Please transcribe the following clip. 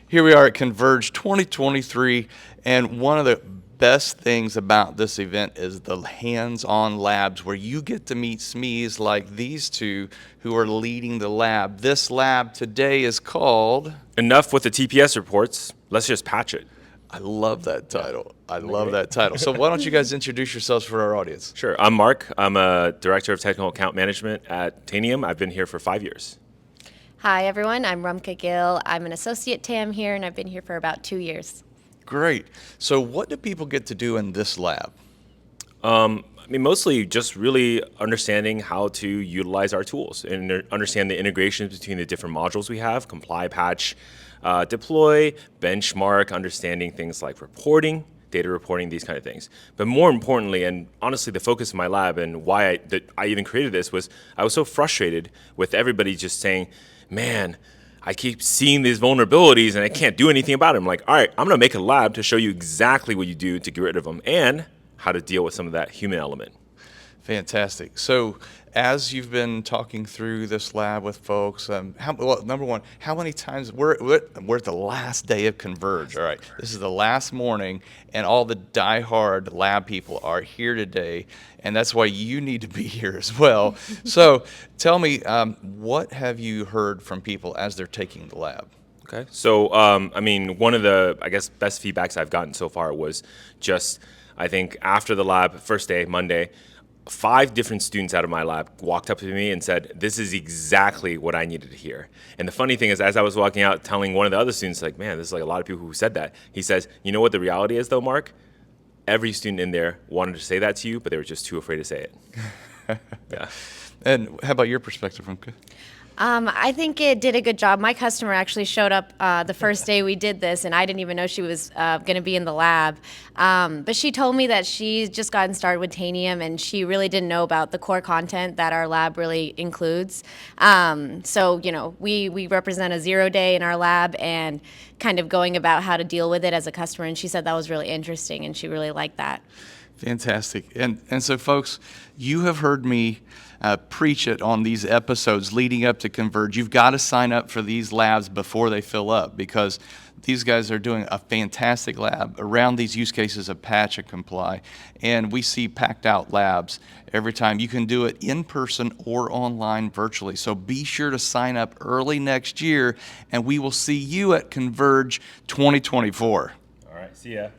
Here we are at Converge 2023, and one of the best things about this event is the hands-on labs where you get to meet SMEs like these two who are leading the lab. This lab today is called... Enough with the TPS reports. Let's just patch it. I love that title. I love that title. So why don't you guys introduce yourselves for our audience? Sure. I'm Mark. I'm a Director of Technical Account Management at Tanium. I've been here for 5 years. Hi, everyone. I'm Rumka Gill. I'm an associate TAM here, and I've been here for about 2 years. Great. So what do people get to do in this lab? Mostly just really understanding how to utilize our tools and understand the integrations between the different modules we have, comply, patch, deploy, benchmark, understanding things like reporting, data reporting, these kind of things. But more importantly, and honestly the focus of my lab and why I even created this was I was so frustrated with everybody just saying, man, I keep seeing these vulnerabilities and I can't do anything about them. I'm like, all right, I'm gonna make a lab to show you exactly what you do to get rid of them and how to deal with some of that human element. Fantastic. So as you've been talking through this lab with folks, number one, how many times, we're at the last day of Converge, all right. This is the last morning, and all the diehard lab people are here today, and that's why you need to be here as well. So tell me, what have you heard from people as they're taking the lab? Okay, so one of the, best feedbacks I've gotten so far was just, I think after the lab, first day, Monday, 5 different students out of my lab walked up to me and said, this is exactly what I needed to hear. And the funny thing is, as I was walking out telling one of the other students, like, man, there's like a lot of people who said that. He says, you know what the reality is though, Mark? Every student in there wanted to say that to you, but they were just too afraid to say it. Yeah. And how about your perspective, Rumka? I think it did a good job. My customer actually showed up the first day we did this, and I didn't even know she was going to be in the lab. But she told me that she's just gotten started with Tanium, and she really didn't know about the core content that our lab really includes. So, we represent a 0 day in our lab and kind of going about how to deal with it as a customer, and she said that was really interesting, and she really liked that. Fantastic. And so, folks, you have heard me preach it on these episodes leading up to Converge. You've got to sign up for these labs before they fill up, because these guys are doing a fantastic lab around these use cases of patch and comply. And we see packed out labs every time. You can do it in person or online virtually. So be sure to sign up early next year, and we will see you at Converge 2024. All right, see ya.